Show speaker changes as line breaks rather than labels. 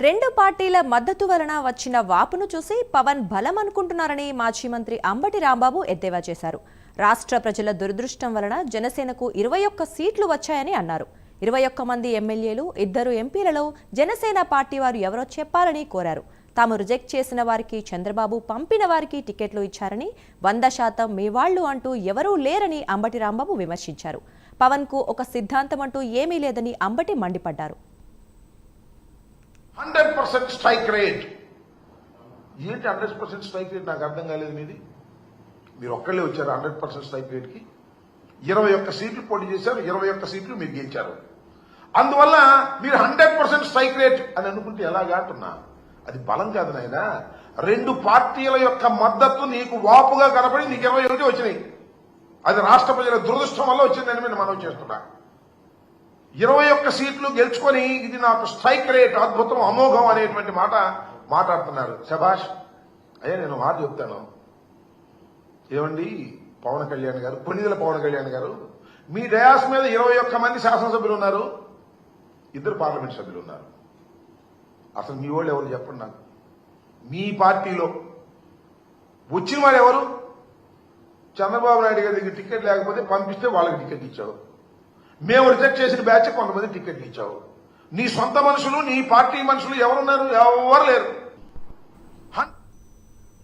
రెండు పార్టీల మద్దతు వలన వచ్చిన వాపును చూసి పవన్ బలం అనుకుంటున్నారని మాజీ మంత్రి అంబటి రాంబాబు ఎద్దేవా చేశారు. రాష్ట్ర ప్రజల దురదృష్టం వలన జనసేనకు 21 సీట్లు వచ్చాయని అన్నారు. 21 మంది ఎమ్మెల్యేలు, 2 ఎంపీలలో జనసేన పార్టీ వారు ఎవరో చెప్పాలని కోరారు. తాము రిజెక్ట్ చేసిన వారికి చంద్రబాబు పంపిన వారికి టికెట్లు ఇచ్చారని 100% మీ వాళ్లు అంటూ ఎవరూ లేరని అంబటి రాంబాబు విమర్శించారు. పవన్ కు ఒక సిద్ధాంతం అంటూ ఏమీ లేదని అంబటి మండిపడ్డారు.
100% స్ట్రైక్ రేట్ ఏంటి? 100% స్ట్రైక్ రేట్ నాకు అర్థం కాలేదు. మీరు ఒక్కళ్ళే వచ్చారు 100% స్ట్రైక్ రేట్ కి. 21 సీట్లు పోటీ చేశారు, 21 సీట్లు మీరు గెలిచారు. అందువల్ల మీరు 100% స్ట్రైక్ రేట్ అని అనుకుంటే ఎలాగా అంటున్నా? అది బలం కాదు నాయన. రెండు పార్టీల యొక్క మద్దతు నీకు వాపుగా కనపడి నీకు 21 వచ్చినాయి. అది రాష్ట్ర ప్రజల దురదృష్టం వల్ల వచ్చిందని నేను మనం చేస్తున్నా. 21 సీట్లు గెలుచుకొని ఇది నాకు స్ట్రైక్ రేట్, అద్భుతం, అమోఘం అనేటువంటి మాట మాట్లాడుతున్నారు. శభాష్ అయ్యా. నేను మాట చెప్తాను. ఏమండి పవన్ కళ్యాణ్ గారు, కొన్నిదల పవన్ కళ్యాణ్ గారు, మీ డయాస్ మీద 21 మంది శాసనసభ్యులు ఉన్నారు, 2 పార్లమెంట్ సభ్యులు ఉన్నారు. అసలు మీ వాళ్ళు ఎవరు చెప్పండి నాకు. మీ పార్టీలో వచ్చిన వాళ్ళు ఎవరు? చంద్రబాబు నాయుడు గారి దగ్గర టికెట్ లేకపోతే పంపిస్తే వాళ్ళకి టికెట్ ఇచ్చావు. మేము రిజెక్ట్ చేసిన బ్యాచ్ కొంతమంది టికెట్లు ఇచ్చావు. నీ సొంత మనుషులు, నీ పార్టీ మనుషులు ఎవరున్నారు? ఎవరు లేరు.